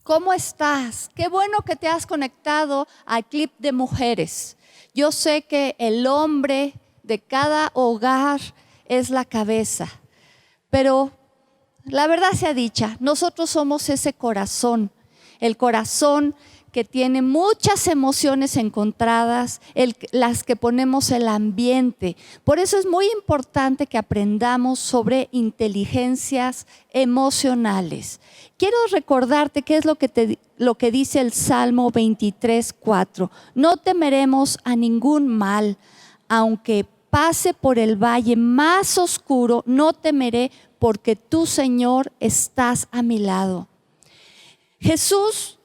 ¿Cómo estás? Qué bueno que te has conectado al clip de mujeres. Yo sé que el hombre de cada hogar es la cabeza, pero la verdad sea dicha, nosotros somos ese corazón, el corazón que tiene muchas emociones encontradas, las que ponemos el ambiente. Por eso es muy importante que aprendamos sobre inteligencias emocionales. Quiero recordarte qué es lo que dice el Salmo 23:4. No temeremos a ningún mal, aunque pase por el valle más oscuro, no temeré porque tú, Señor, estás a mi lado. Jesús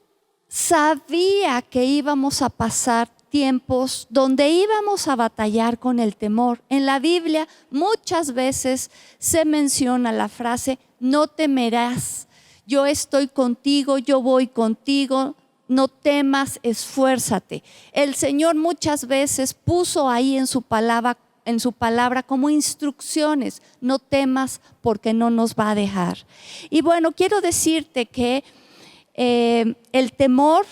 sabía que íbamos a pasar tiempos donde íbamos a batallar con el temor. En la Biblia muchas veces se menciona la frase, no temerás, yo estoy contigo, yo voy contigo, no temas, esfuérzate. El Señor muchas veces puso ahí en su palabra como instrucciones, no temas porque no nos va a dejar. Y bueno, quiero decirte que el temor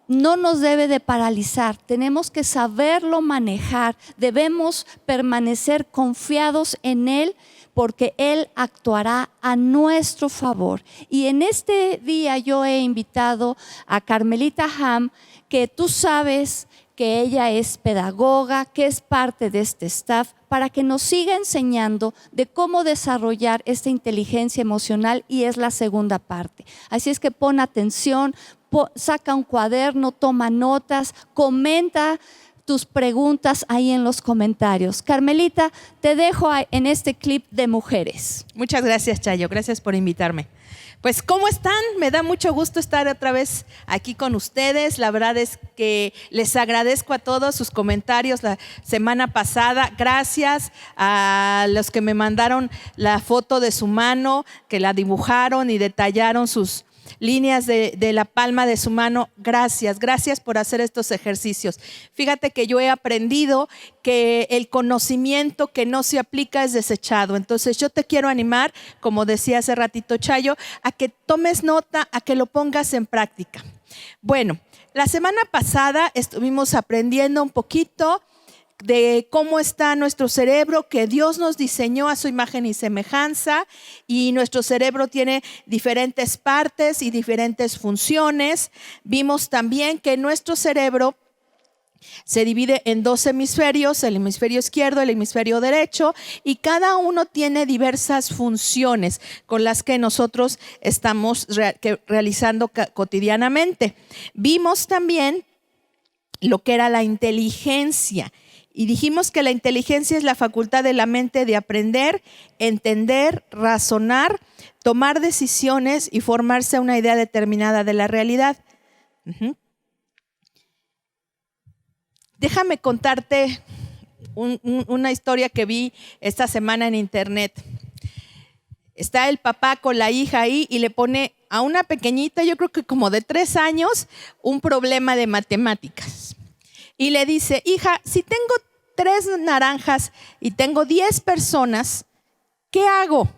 no nos debe de paralizar, tenemos que saberlo manejar, debemos permanecer confiados en Él porque Él actuará a nuestro favor. Y en este día yo he invitado a Carmelita Ham, que tú sabes que ella es pedagoga, que es parte de este staff, para que nos siga enseñando de cómo desarrollar esta inteligencia emocional, y es la segunda parte. Así es que pon atención, saca un cuaderno, toma notas, comenta tus preguntas ahí en los comentarios. Carmelita, te dejo en este clip de mujeres. Muchas gracias, Chayo, gracias por invitarme. Pues, ¿cómo están? Me da mucho gusto estar otra vez aquí con ustedes. La verdad es que les agradezco a todos sus comentarios la semana pasada. Gracias a los que me mandaron la foto de su mano, que la dibujaron y detallaron sus líneas de la palma de su mano. Gracias por hacer estos ejercicios. Fíjate que yo he aprendido que el conocimiento que no se aplica es desechado. Entonces yo te quiero animar, como decía hace ratito Chayo, a que tomes nota, a que lo pongas en práctica. Bueno, la semana pasada estuvimos aprendiendo un poquito de cómo está nuestro cerebro, que Dios nos diseñó a su imagen y semejanza, y nuestro cerebro tiene diferentes partes y diferentes funciones. Vimos también que nuestro cerebro se divide en dos hemisferios, el hemisferio izquierdo y el hemisferio derecho, y cada uno tiene diversas funciones con las que nosotros estamos realizando cotidianamente. Vimos también lo que era la inteligencia. Y dijimos que la inteligencia es la facultad de la mente de aprender, entender, razonar, tomar decisiones y formarse una idea determinada de la realidad. Déjame contarte una historia que vi esta semana en internet. Está el papá con la hija ahí y le pone a una pequeñita, yo creo que como de 3 años, un problema de matemáticas. Y le dice, hija, si tengo 3 naranjas y tengo 10 personas, ¿qué hago?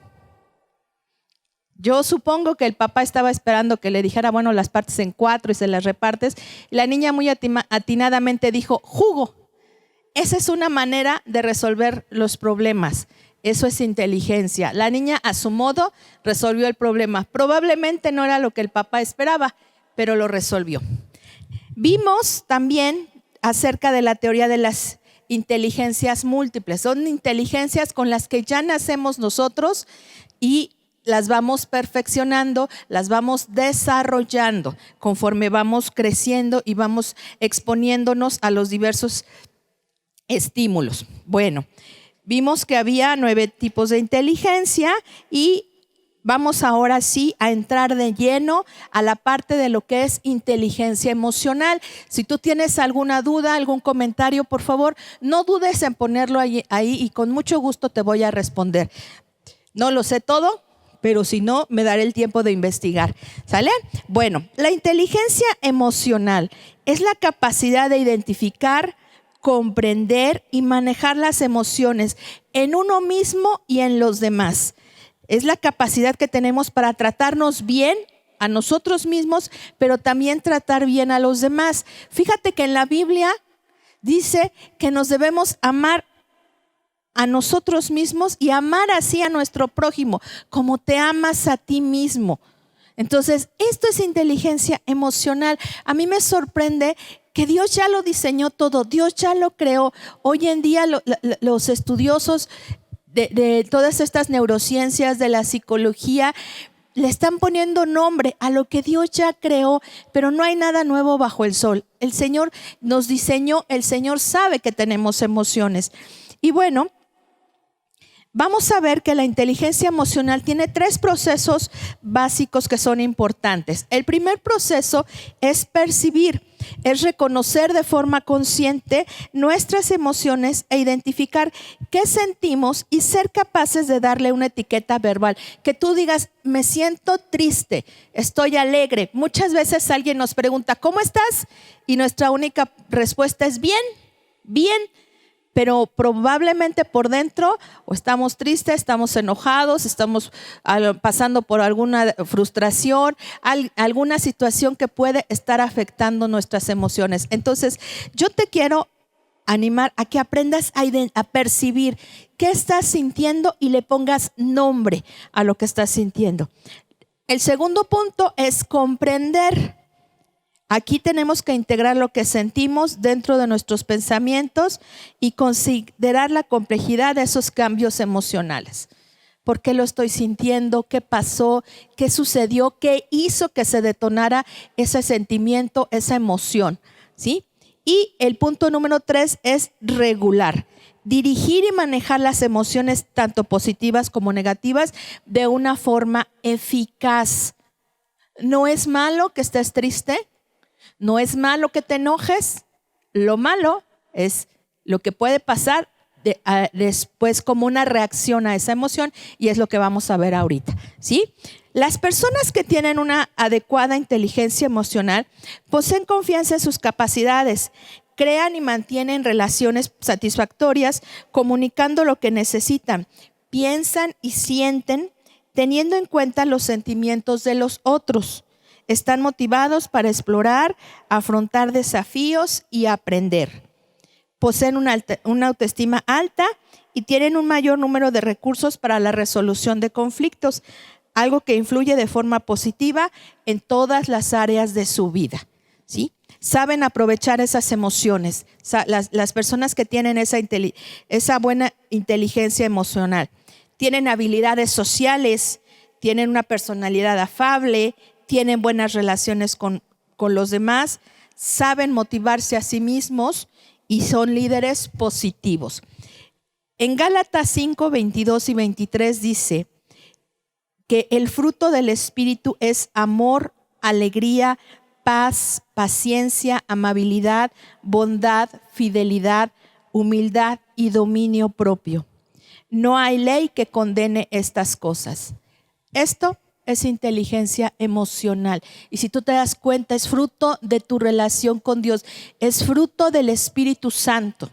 Yo supongo que el papá estaba esperando que le dijera, bueno, las partes en 4 y se las repartes. La niña muy atinadamente dijo, jugo. Esa es una manera de resolver los problemas. Eso es inteligencia. La niña a su modo resolvió el problema. Probablemente no era lo que el papá esperaba, pero lo resolvió. Vimos también acerca de la teoría de las inteligencias múltiples. Son inteligencias con las que ya nacemos nosotros y las vamos perfeccionando, las vamos desarrollando conforme vamos creciendo y vamos exponiéndonos a los diversos estímulos. Bueno, vimos que había 9 tipos de inteligencia y vamos ahora sí a entrar de lleno a la parte de lo que es inteligencia emocional. Si tú tienes alguna duda, algún comentario, por favor, no dudes en ponerlo ahí y con mucho gusto te voy a responder. No lo sé todo, pero si no, me daré el tiempo de investigar. ¿Sale? Bueno, la inteligencia emocional es la capacidad de identificar, comprender y manejar las emociones en uno mismo y en los demás. Es la capacidad que tenemos para tratarnos bien a nosotros mismos, pero también tratar bien a los demás. Fíjate que en la Biblia dice que nos debemos amar a nosotros mismos y amar así a nuestro prójimo, como te amas a ti mismo. Entonces, esto es inteligencia emocional. A mí me sorprende que Dios ya lo diseñó todo, Dios ya lo creó. Hoy en día los estudiosos de todas estas neurociencias, de la psicología, le están poniendo nombre a lo que Dios ya creó, pero no hay nada nuevo bajo el sol. El Señor nos diseñó, el Señor sabe que tenemos emociones. Y bueno, vamos a ver que la inteligencia emocional tiene 3 procesos básicos que son importantes. El primer proceso es percibir, es reconocer de forma consciente nuestras emociones e identificar qué sentimos y ser capaces de darle una etiqueta verbal. Que tú digas, me siento triste, estoy alegre. Muchas veces alguien nos pregunta, ¿cómo estás? Y nuestra única respuesta es bien, bien. Pero probablemente por dentro o estamos tristes, estamos enojados, estamos pasando por alguna frustración, alguna situación que puede estar afectando nuestras emociones. Entonces, yo te quiero animar a que aprendas a percibir qué estás sintiendo y le pongas nombre a lo que estás sintiendo. El segundo punto es comprender. Aquí tenemos que integrar lo que sentimos dentro de nuestros pensamientos y considerar la complejidad de esos cambios emocionales. ¿Por qué lo estoy sintiendo? ¿Qué pasó? ¿Qué sucedió? ¿Qué hizo que se detonara ese sentimiento, esa emoción? ¿Sí? Y el punto número 3 es regular. Dirigir y manejar las emociones tanto positivas como negativas de una forma eficaz. No es malo que estés triste. No es malo que te enojes, lo malo es lo que puede pasar después como una reacción a esa emoción y es lo que vamos a ver ahorita, ¿sí? Las personas que tienen una adecuada inteligencia emocional poseen confianza en sus capacidades, crean y mantienen relaciones satisfactorias, comunicando lo que necesitan, piensan y sienten teniendo en cuenta los sentimientos de los otros. Están motivados para explorar, afrontar desafíos y aprender. Poseen una autoestima alta y tienen un mayor número de recursos para la resolución de conflictos, algo que influye de forma positiva en todas las áreas de su vida, ¿sí? Saben aprovechar esas emociones, las personas que tienen esa buena inteligencia emocional. Tienen habilidades sociales, tienen una personalidad afable, tienen buenas relaciones con los demás, saben motivarse a sí mismos y son líderes positivos. En Gálatas 5, 22 y 23 dice que el fruto del Espíritu es amor, alegría, paz, paciencia, amabilidad, bondad, fidelidad, humildad y dominio propio. No hay ley que condene estas cosas. Esto es inteligencia emocional. Y si tú te das cuenta, es fruto de tu relación con Dios, es fruto del Espíritu Santo,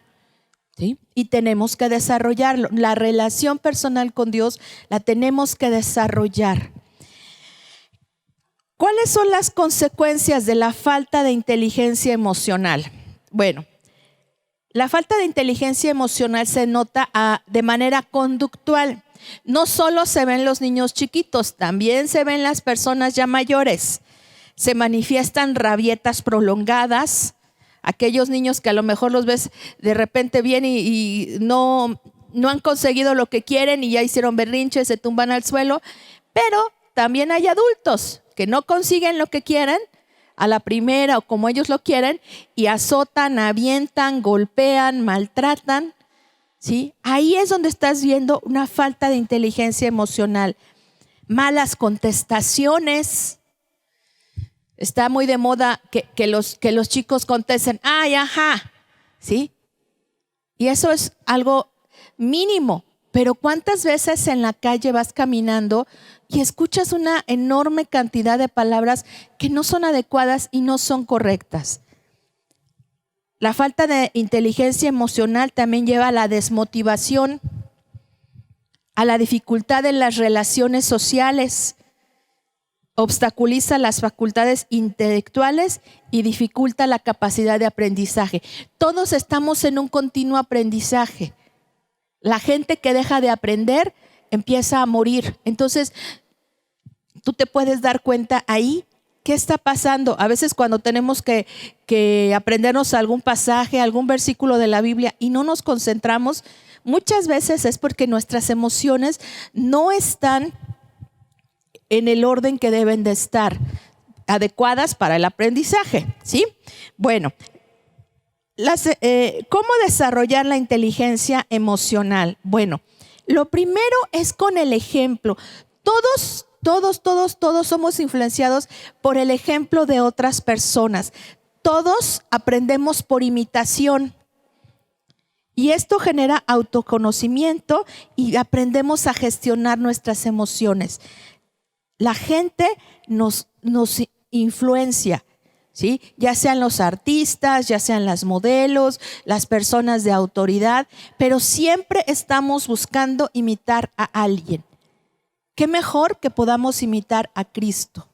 ¿sí? Y tenemos que desarrollarlo. La relación personal con Dios la tenemos que desarrollar. ¿Cuáles son las consecuencias de la falta de inteligencia emocional? Bueno, la falta de inteligencia emocional se nota de manera conductual. No solo se ven los niños chiquitos, también se ven las personas ya mayores. Se manifiestan rabietas prolongadas. Aquellos niños que a lo mejor los ves de repente bien y no han conseguido lo que quieren y ya hicieron berrinches, se tumban al suelo. Pero también hay adultos que no consiguen lo que quieren a la primera o como ellos lo quieren y azotan, avientan, golpean, maltratan. ¿Sí? Ahí es donde estás viendo una falta de inteligencia emocional. Malas contestaciones. Está muy de moda que los chicos contesten, ay, ajá, ¿sí? Y eso es algo mínimo. Pero ¿cuántas veces en la calle vas caminando y escuchas una enorme cantidad de palabras que no son adecuadas y no son correctas? La falta de inteligencia emocional también lleva a la desmotivación, a la dificultad en las relaciones sociales. obstaculiza las facultades intelectuales y dificulta la capacidad de aprendizaje. Todos estamos en un continuo aprendizaje. La gente que deja de aprender empieza a morir. Entonces, tú te puedes dar cuenta ahí qué está pasando. A veces cuando tenemos que aprendernos algún pasaje, algún versículo de la Biblia y no nos concentramos, muchas veces es porque nuestras emociones no están en el orden que deben de estar, adecuadas para el aprendizaje, ¿sí? Bueno, ¿cómo desarrollar la inteligencia emocional? Bueno, lo primero es con el ejemplo. Todos somos influenciados por el ejemplo de otras personas. Todos aprendemos por imitación. Y esto genera autoconocimiento y aprendemos a gestionar nuestras emociones. La gente nos influencia, ¿sí? Ya sean los artistas, ya sean las modelos, las personas de autoridad, pero siempre estamos buscando imitar a alguien. ¿Qué mejor que podamos imitar a Cristo?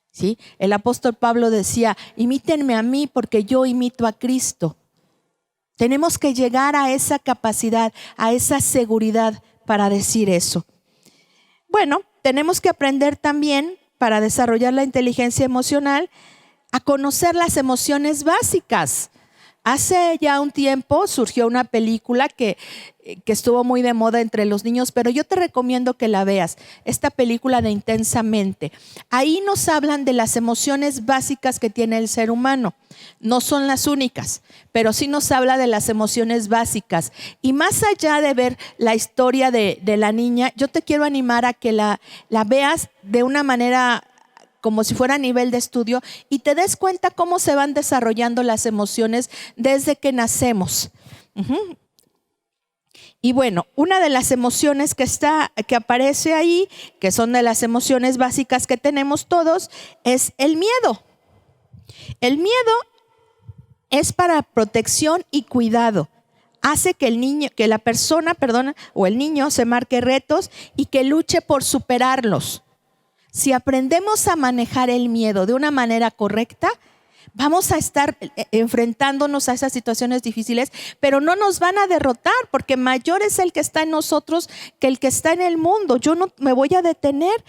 ¿Sí? El apóstol Pablo decía, imítenme a mí porque yo imito a Cristo. Tenemos que llegar a esa capacidad, a esa seguridad para decir eso. Bueno, tenemos que aprender también, para desarrollar la inteligencia emocional, a conocer las emociones básicas. Hace ya un tiempo surgió una película que estuvo muy de moda entre los niños, pero yo te recomiendo que la veas, esta película de Intensamente. Ahí nos hablan de las emociones básicas que tiene el ser humano. No son las únicas, pero sí nos habla de las emociones básicas. Y más allá de ver la historia de la niña, yo te quiero animar a que la veas de una manera como si fuera a nivel de estudio y te des cuenta cómo se van desarrollando las emociones desde que nacemos. Y bueno, una de las emociones que aparece ahí, que son de las emociones básicas que tenemos todos, es el miedo. El miedo es para protección y cuidado. Hace que el niño se marque retos y que luche por superarlos. Si aprendemos a manejar el miedo de una manera correcta, vamos a estar enfrentándonos a esas situaciones difíciles, pero no nos van a derrotar, porque mayor es el que está en nosotros que el que está en el mundo. Yo no me voy a detener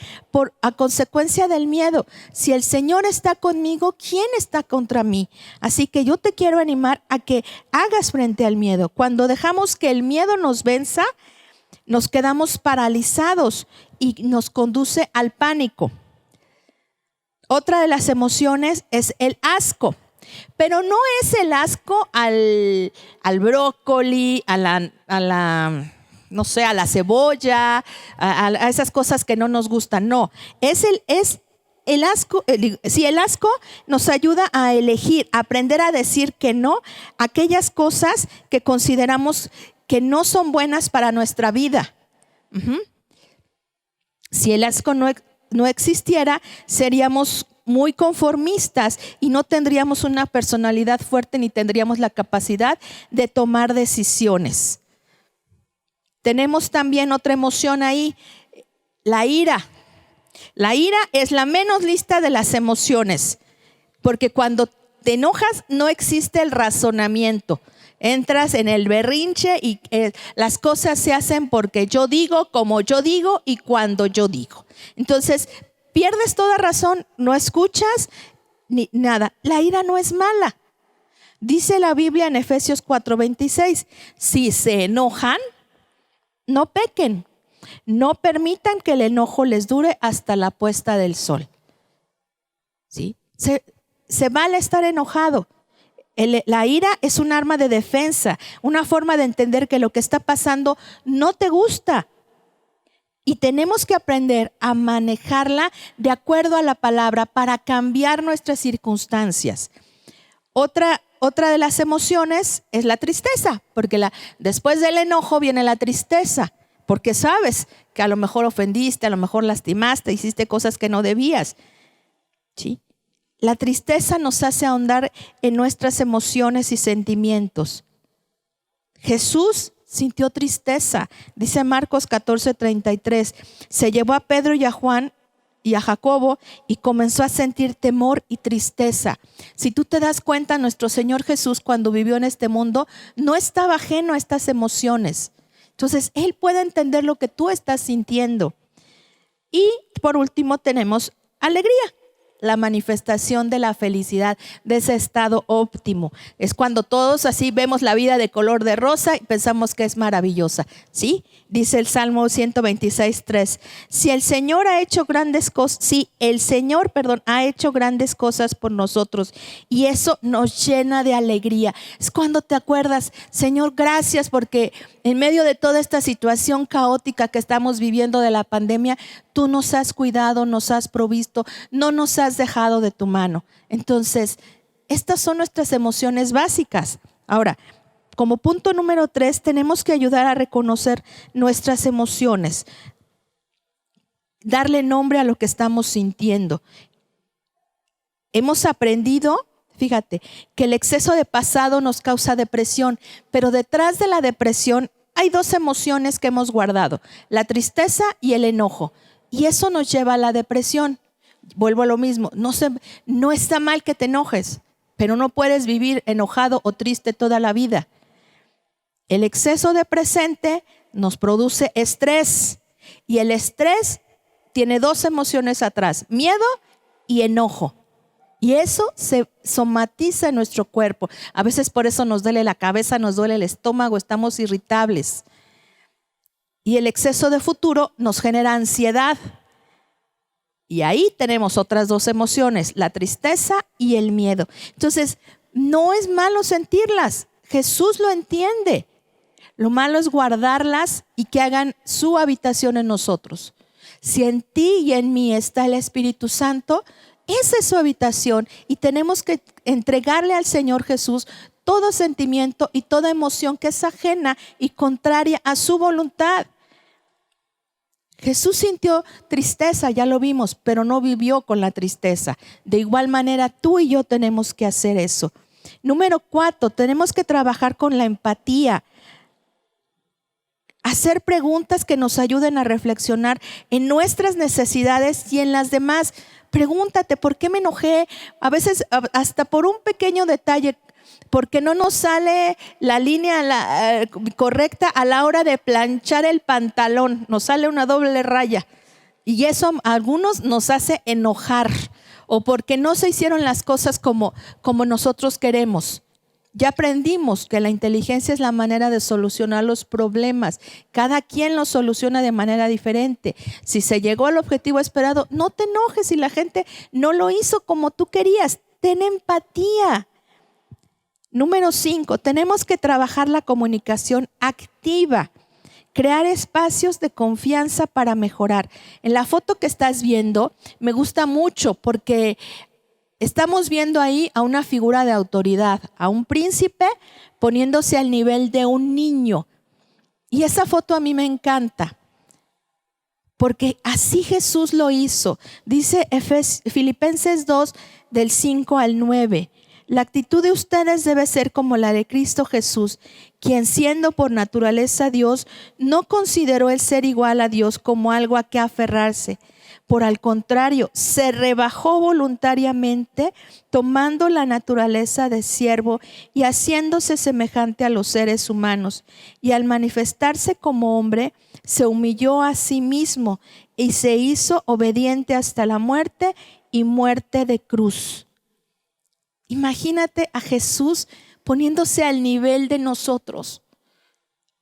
a consecuencia del miedo. Si el Señor está conmigo, ¿quién está contra mí? Así que yo te quiero animar a que hagas frente al miedo. Cuando dejamos que el miedo nos venza, nos quedamos paralizados y nos conduce al pánico. Otra de las emociones es el asco, pero no es el asco al brócoli, a la cebolla, a esas cosas que no nos gustan. No, es el asco. El asco nos ayuda a elegir, a aprender a decir que no a aquellas cosas que consideramos que no son buenas para nuestra vida. Si el asco no existiera, seríamos muy conformistas y no tendríamos una personalidad fuerte ni tendríamos la capacidad de tomar decisiones. Tenemos también otra emoción ahí, la ira. La ira es la menos lista de las emociones, porque cuando te enojas no existe el razonamiento. Entras en el berrinche y las cosas se hacen porque yo digo, como yo digo y cuando yo digo. Entonces, pierdes toda razón, no escuchas ni nada. La ira no es mala. Dice la Biblia en Efesios 4:26, si se enojan, no pequen. No permitan que el enojo les dure hasta la puesta del sol. ¿Sí? Se vale estar enojado. La ira es un arma de defensa, una forma de entender que lo que está pasando no te gusta. Y tenemos que aprender a manejarla de acuerdo a la palabra para cambiar nuestras circunstancias. Otra de las emociones es la tristeza, porque después del enojo viene la tristeza, porque sabes que a lo mejor ofendiste, a lo mejor lastimaste, hiciste cosas que no debías. ¿Sí? La tristeza nos hace ahondar en nuestras emociones y sentimientos. Jesús sintió tristeza. Dice Marcos 14:33. Se llevó a Pedro y a Juan y a Jacobo y comenzó a sentir temor y tristeza. Si tú te das cuenta, nuestro Señor Jesús, cuando vivió en este mundo, no estaba ajeno a estas emociones. Entonces, Él puede entender lo que tú estás sintiendo. Y por último tenemos alegría, la manifestación de la felicidad, de ese estado óptimo. Es cuando todos así vemos la vida de color de rosa y pensamos que es maravillosa, ¿sí? Dice el Salmo 126:3. Si el Señor ha hecho grandes cosas, ha hecho grandes cosas por nosotros y eso nos llena de alegría. Es cuando te acuerdas, Señor, gracias porque en medio de toda esta situación caótica que estamos viviendo de la pandemia, tú nos has cuidado, nos has provisto, no nos has dejado de tu mano. Entonces, estas son nuestras emociones básicas. Ahora, como punto número 3, tenemos que ayudar a reconocer nuestras emociones, darle nombre a lo que estamos sintiendo. Hemos aprendido, fíjate, que el exceso de pasado nos causa depresión, pero detrás de la depresión hay 2 emociones que hemos guardado, la tristeza y el enojo, y eso nos lleva a la depresión. Vuelvo a lo mismo, no está mal que te enojes, pero no puedes vivir enojado o triste toda la vida. El exceso de presente nos produce estrés y el estrés tiene 2 emociones atrás, miedo y enojo. Y eso se somatiza en nuestro cuerpo. A veces por eso nos duele la cabeza, nos duele el estómago, estamos irritables. Y el exceso de futuro nos genera ansiedad. Y ahí tenemos otras 2 emociones, la tristeza y el miedo. Entonces, no es malo sentirlas. Jesús lo entiende. Lo malo es guardarlas y que hagan su habitación en nosotros. Si en ti y en mí está el Espíritu Santo, esa es su habitación y tenemos que entregarle al Señor Jesús todo sentimiento y toda emoción que es ajena y contraria a su voluntad. Jesús sintió tristeza, ya lo vimos, pero no vivió con la tristeza. De igual manera, tú y yo tenemos que hacer eso. Número 4, tenemos que trabajar con la empatía. Hacer preguntas que nos ayuden a reflexionar en nuestras necesidades y en las demás. Pregúntate, ¿por qué me enojé? A veces hasta por un pequeño detalle, porque no nos sale la línea correcta a la hora de planchar el pantalón, nos sale una doble raya y eso a algunos nos hace enojar o porque no se hicieron las cosas como nosotros queremos. Ya aprendimos que la inteligencia es la manera de solucionar los problemas. Cada quien los soluciona de manera diferente. Si se llegó al objetivo esperado, no te enojes si la gente no lo hizo como tú querías. Ten empatía. Número 5, tenemos que trabajar la comunicación activa. Crear espacios de confianza para mejorar. En la foto que estás viendo me gusta mucho porque estamos viendo ahí a una figura de autoridad, a un príncipe poniéndose al nivel de un niño. Y esa foto a mí me encanta, porque así Jesús lo hizo. Dice Filipenses 2, del 5 al 9. La actitud de ustedes debe ser como la de Cristo Jesús, quien siendo por naturaleza Dios, no consideró el ser igual a Dios como algo a que aferrarse. Por al contrario, se rebajó voluntariamente, tomando la naturaleza de siervo y haciéndose semejante a los seres humanos. Y al manifestarse como hombre, se humilló a sí mismo y se hizo obediente hasta la muerte y muerte de cruz. Imagínate a Jesús poniéndose al nivel de nosotros.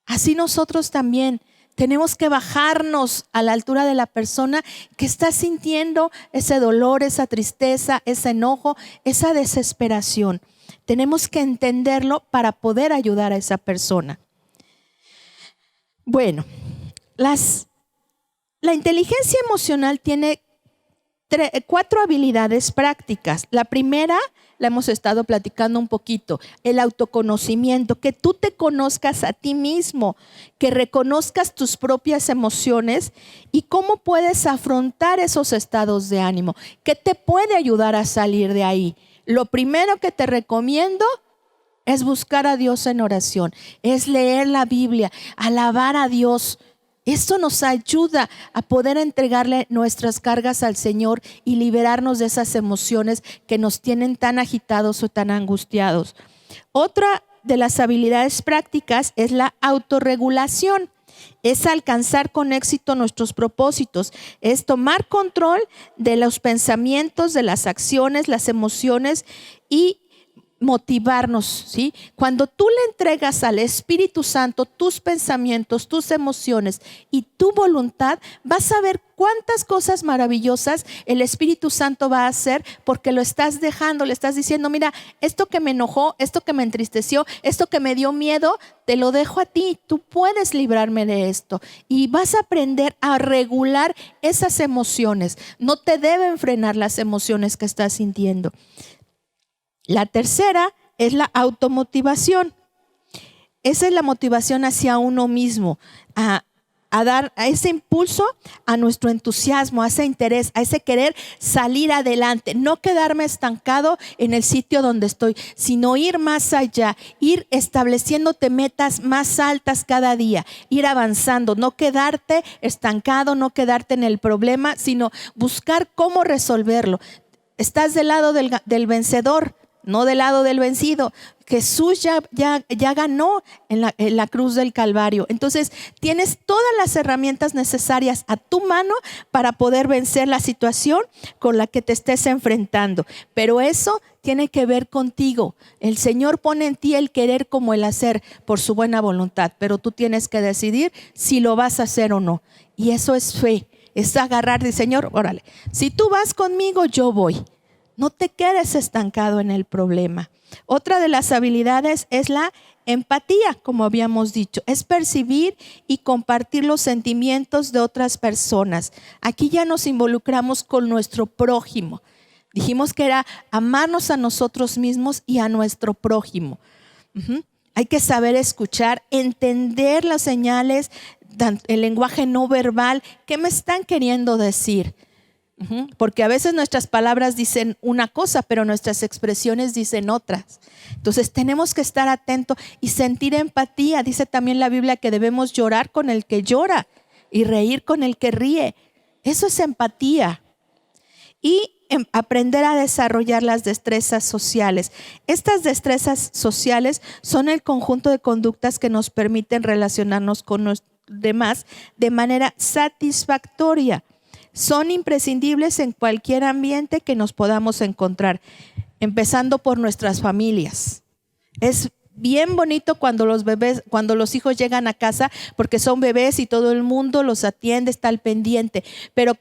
Así nosotros también tenemos que bajarnos a la altura de la persona que está sintiendo ese dolor, esa tristeza, ese enojo, esa desesperación. Tenemos que entenderlo para poder ayudar a esa persona. Bueno, la inteligencia emocional tiene 4 habilidades prácticas. La primera la hemos estado platicando un poquito, el autoconocimiento, que tú te conozcas a ti mismo, que reconozcas tus propias emociones y cómo puedes afrontar esos estados de ánimo, qué te puede ayudar a salir de ahí. Lo primero que te recomiendo es buscar a Dios en oración, es leer la Biblia, alabar a Dios, Esto nos ayuda a poder entregarle nuestras cargas al Señor y liberarnos de esas emociones que nos tienen tan agitados o tan angustiados. Otra de las habilidades prácticas es la autorregulación. Es alcanzar con éxito nuestros propósitos, es tomar control de los pensamientos, de las acciones, las emociones y motivarnos, ¿sí? Cuando tú le entregas al Espíritu Santo tus pensamientos, tus emociones y tu voluntad, vas a ver cuántas cosas maravillosas el Espíritu Santo va a hacer, porque lo estás dejando, le estás diciendo, mira, esto que me enojó, esto que me entristeció, esto que me dio miedo, te lo dejo a ti, tú puedes librarme de esto. Y vas a aprender a regular esas emociones. No te deben frenar las emociones que estás sintiendo. La tercera es la automotivación. Esa es la motivación hacia uno mismo, a dar a ese impulso, a nuestro entusiasmo, a ese interés, a ese querer salir adelante, no quedarme estancado en el sitio donde estoy, sino ir más allá, ir estableciéndote metas más altas cada día, ir avanzando, no quedarte estancado, no quedarte en el problema, sino buscar cómo resolverlo. Estás del lado del vencedor, no del lado del vencido. Jesús ya ganó en la cruz del Calvario. Entonces tienes todas las herramientas necesarias a tu mano para poder vencer la situación con la que te estés enfrentando. Pero eso tiene que ver contigo. El Señor pone en ti el querer como el hacer por su buena voluntad, pero tú tienes que decidir si lo vas a hacer o no. Y eso es fe, es agarrar de Señor, órale, si tú vas conmigo, yo voy. No te quedes estancado en el problema. Otra de las habilidades es la empatía, como habíamos dicho. Es percibir y compartir los sentimientos de otras personas. Aquí ya nos involucramos con nuestro prójimo. Dijimos que era amarnos a nosotros mismos y a nuestro prójimo. Hay que saber escuchar, entender las señales, el lenguaje no verbal. ¿Qué me están queriendo decir? Porque a veces nuestras palabras dicen una cosa, pero nuestras expresiones dicen otras. Entonces tenemos que estar atentos y sentir empatía. Dice también la Biblia que debemos llorar con el que llora y reír con el que ríe. Eso es empatía. Y aprender a desarrollar las destrezas sociales. Estas destrezas sociales son el conjunto de conductas que nos permiten relacionarnos con los demás de manera satisfactoria. Son imprescindibles en cualquier ambiente que nos podamos encontrar, empezando por nuestras familias. Es bien bonito cuando los hijos llegan a casa, porque son bebés y todo el mundo los atiende, está al pendiente. Pero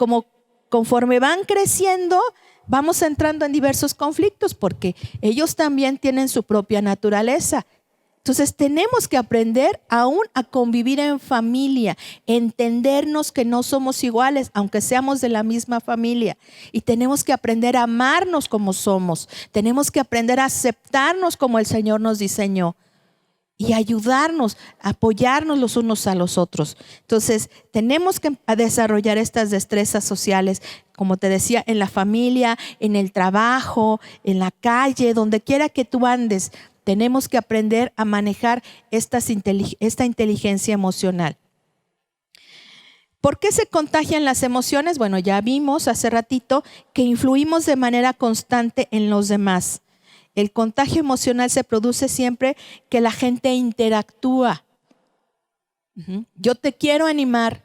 conforme van creciendo, vamos entrando en diversos conflictos, porque ellos también tienen su propia naturaleza. Entonces tenemos que aprender aún a convivir en familia, entendernos que no somos iguales, aunque seamos de la misma familia. Y tenemos que aprender a amarnos como somos. Tenemos que aprender a aceptarnos como el Señor nos diseñó. Y ayudarnos, apoyarnos los unos a los otros. Entonces tenemos que desarrollar estas destrezas sociales, como te decía, en la familia, en el trabajo, en la calle, donde quiera que tú andes. Tenemos que aprender a manejar esta inteligencia emocional. ¿Por qué se contagian las emociones? Bueno, ya vimos hace ratito que influimos de manera constante en los demás. El contagio emocional se produce siempre que la gente interactúa. Yo te quiero animar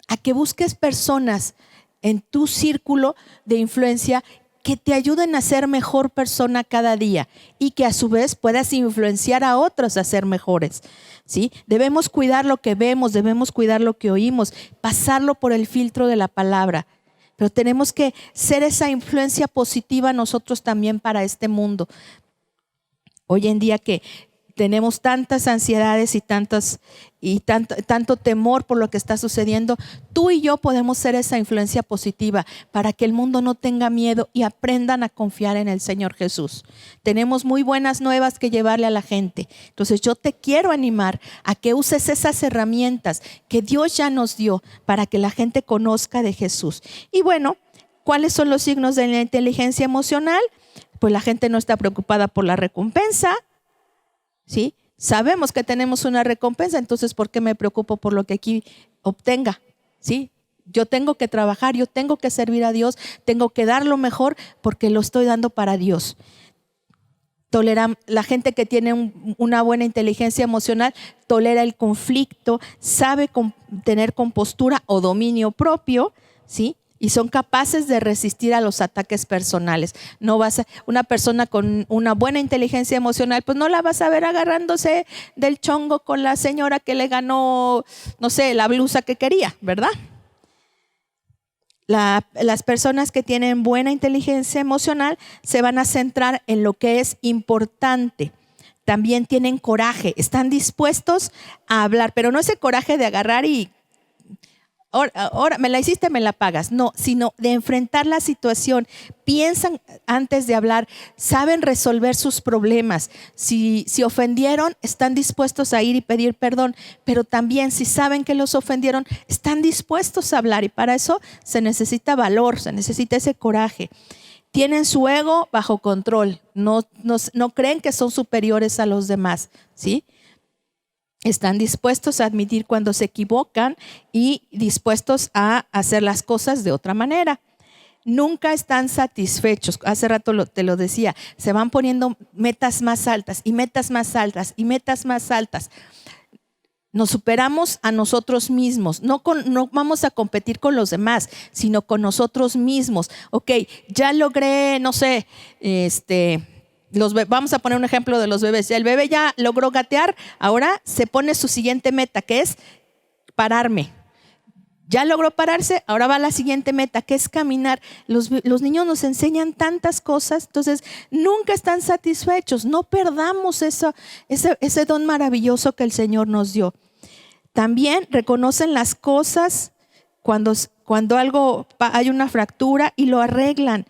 a que busques personas en tu círculo de influencia que te ayuden a ser mejor persona cada día y que a su vez puedas influenciar a otros a ser mejores, ¿sí? Debemos cuidar lo que vemos, debemos cuidar lo que oímos, pasarlo por el filtro de la palabra. Pero tenemos que ser esa influencia positiva nosotros también para este mundo. Hoy en día que tenemos tantas ansiedades y tanto temor por lo que está sucediendo, tú y yo podemos ser esa influencia positiva para que el mundo no tenga miedo y aprendan a confiar en el Señor Jesús. Tenemos muy buenas nuevas que llevarle a la gente. Entonces yo te quiero animar a que uses esas herramientas que Dios ya nos dio para que la gente conozca de Jesús. Y bueno, ¿cuáles son los signos de la inteligencia emocional? Pues la gente no está preocupada por la recompensa, ¿sí? sabemos que tenemos una recompensa, entonces ¿por qué me preocupo por lo que aquí obtenga? ¿Sí? Yo tengo que trabajar, yo tengo que servir a Dios, tengo que dar lo mejor porque lo estoy dando para Dios. La gente que tiene una buena inteligencia emocional tolera el conflicto, sabe tener compostura o dominio propio, ¿sí? Y son capaces de resistir a los ataques personales. Una persona con una buena inteligencia emocional, pues no la vas a ver agarrándose del chongo con la señora que le ganó, no sé, la blusa que quería, ¿verdad? Las personas que tienen buena inteligencia emocional se van a centrar en lo que es importante. También tienen coraje, están dispuestos a hablar, pero no ese coraje de agarrar y ahora me la hiciste, me la pagas. No, sino de enfrentar la situación. Piensan antes de hablar, saben resolver sus problemas. Si ofendieron, están dispuestos a ir y pedir perdón, pero también si saben que los ofendieron, están dispuestos a hablar y para eso se necesita valor, se necesita ese coraje. Tienen su ego bajo control, no creen que son superiores a los demás, ¿sí? Están dispuestos a admitir cuando se equivocan y dispuestos a hacer las cosas de otra manera. Nunca están satisfechos. Hace rato te lo decía, se van poniendo metas más altas y metas más altas y metas más altas. Nos superamos a nosotros mismos. No vamos a competir con los demás, sino con nosotros mismos. Ok, ya logré, no sé, vamos a poner un ejemplo de los bebés. El bebé ya logró gatear, ahora se pone su siguiente meta, que es pararme. Ya logró pararse, ahora va a la siguiente meta, que es caminar. Los niños nos enseñan tantas cosas, entonces nunca están satisfechos. No perdamos ese don maravilloso que el Señor nos dio. También reconocen las cosas cuando hay una fractura y lo arreglan.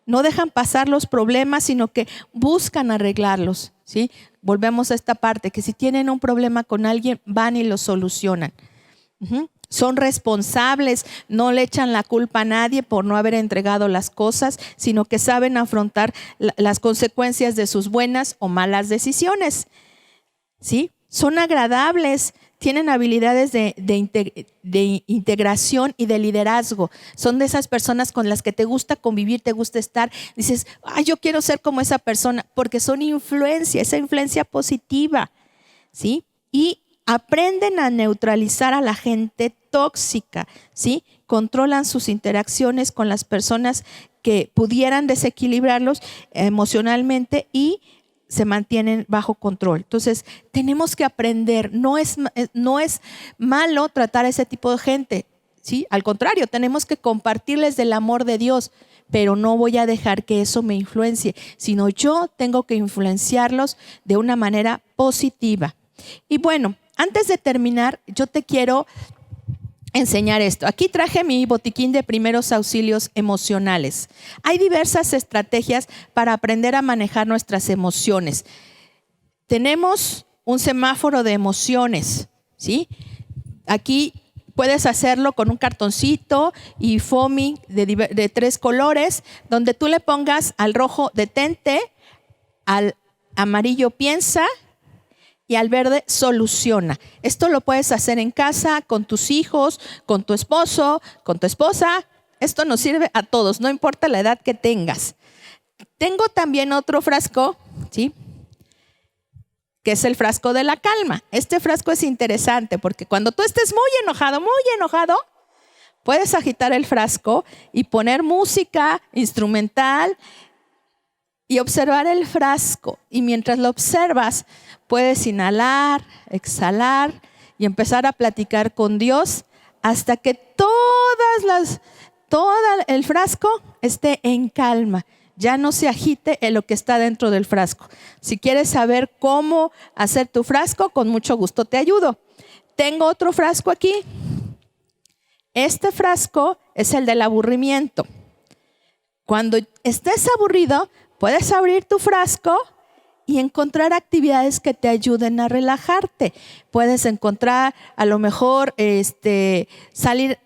No dejan pasar los problemas, sino que buscan arreglarlos, ¿sí? Volvemos a esta parte, que si tienen un problema con alguien, van y lo solucionan. Son responsables, no le echan la culpa a nadie por no haber entregado las cosas, sino que saben afrontar las consecuencias de sus buenas o malas decisiones, ¿sí? Son agradables, tienen habilidades de integración y de liderazgo. Son de esas personas con las que te gusta convivir, te gusta estar. Dices, yo quiero ser como esa persona, porque son esa influencia positiva, ¿sí? Y aprenden a neutralizar a la gente tóxica, ¿sí? Controlan sus interacciones con las personas que pudieran desequilibrarlos emocionalmente y se mantienen bajo control. Entonces, tenemos que aprender. No es malo tratar a ese tipo de gente, ¿sí? Al contrario, tenemos que compartirles del amor de Dios, pero no voy a dejar que eso me influencie, sino yo tengo que influenciarlos de una manera positiva. Y bueno, antes de terminar, yo te quiero enseñar esto. Aquí traje mi botiquín de primeros auxilios emocionales. Hay diversas estrategias para aprender a manejar nuestras emociones. Tenemos un semáforo de emociones, ¿sí? Aquí puedes hacerlo con un cartoncito y foamy de 3 colores, donde tú le pongas al rojo detente, al amarillo piensa y al verde soluciona. Esto lo puedes hacer en casa, con tus hijos, con tu esposo, con tu esposa. Esto nos sirve a todos, no importa la edad que tengas. Tengo también otro frasco, ¿sí? Que es el frasco de la calma. Este frasco es interesante porque cuando tú estés muy enojado, puedes agitar el frasco y poner música instrumental y observar el frasco. Y mientras lo observas, puedes inhalar, exhalar y empezar a platicar con Dios hasta que todo el frasco esté en calma. Ya no se agite en lo que está dentro del frasco. Si quieres saber cómo hacer tu frasco, con mucho gusto te ayudo. Tengo otro frasco aquí. Este frasco es el del aburrimiento. Cuando estés aburrido, puedes abrir tu frasco y encontrar actividades que te ayuden a relajarte. Puedes encontrar a lo mejor salir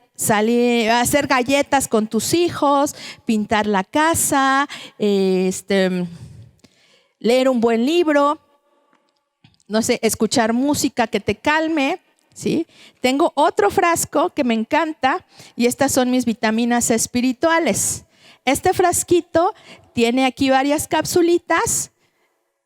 a hacer galletas con tus hijos, pintar la casa, leer un buen libro. no sé, escuchar música que te calme, ¿sí? Tengo otro frasco que me encanta y estas son mis vitaminas espirituales. Este frasquito tiene aquí varias capsulitas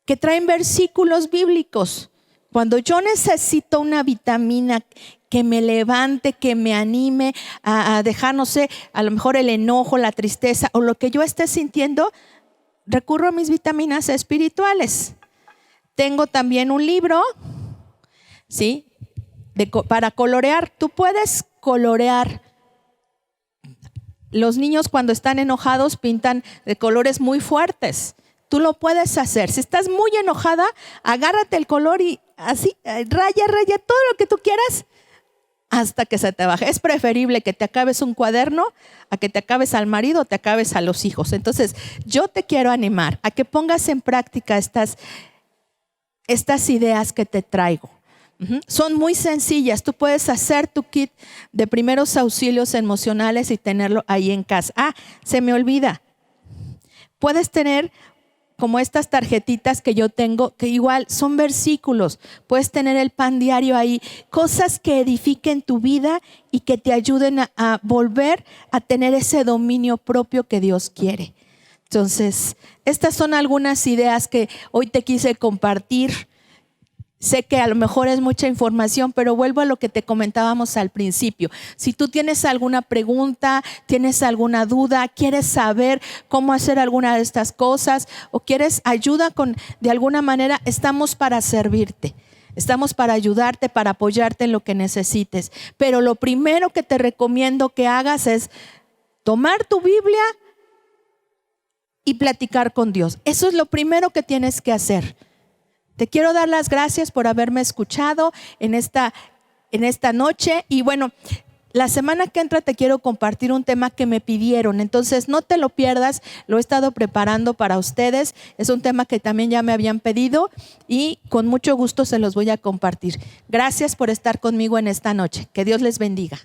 que traen versículos bíblicos. Cuando yo necesito una vitamina que me levante, que me anime a dejar, no sé, a lo mejor el enojo, la tristeza o lo que yo esté sintiendo, recurro a mis vitaminas espirituales. Tengo también un libro, ¿sí? Para colorear. Tú puedes colorear. Los niños cuando están enojados pintan de colores muy fuertes. Tú lo puedes hacer. Si estás muy enojada, agárrate el color y así, raya todo lo que tú quieras hasta que se te baje. Es preferible que te acabes un cuaderno a que te acabes al marido o te acabes a los hijos. Entonces, yo te quiero animar a que pongas en práctica estas ideas que te traigo. Son muy sencillas. Tú puedes hacer tu kit de primeros auxilios emocionales y tenerlo ahí en casa. Se me olvida. Puedes tener como estas tarjetitas que yo tengo, que igual son versículos. Puedes tener el pan diario ahí. Cosas que edifiquen tu vida y que te ayuden a volver a tener ese dominio propio que Dios quiere. Entonces, estas son algunas ideas que hoy te quise compartir. Sé que a lo mejor es mucha información, pero vuelvo a lo que te comentábamos al principio. Si tú tienes alguna pregunta, tienes alguna duda, quieres saber cómo hacer alguna de estas cosas o quieres ayuda de alguna manera, estamos para servirte. Estamos para ayudarte, para apoyarte en lo que necesites. Pero lo primero que te recomiendo que hagas es tomar tu Biblia y platicar con Dios. Eso es lo primero que tienes que hacer. Te quiero dar las gracias por haberme escuchado en esta noche. Y bueno, la semana que entra te quiero compartir un tema que me pidieron. Entonces no te lo pierdas, lo he estado preparando para ustedes. Es un tema que también ya me habían pedido y con mucho gusto se los voy a compartir. Gracias por estar conmigo en esta noche. Que Dios les bendiga.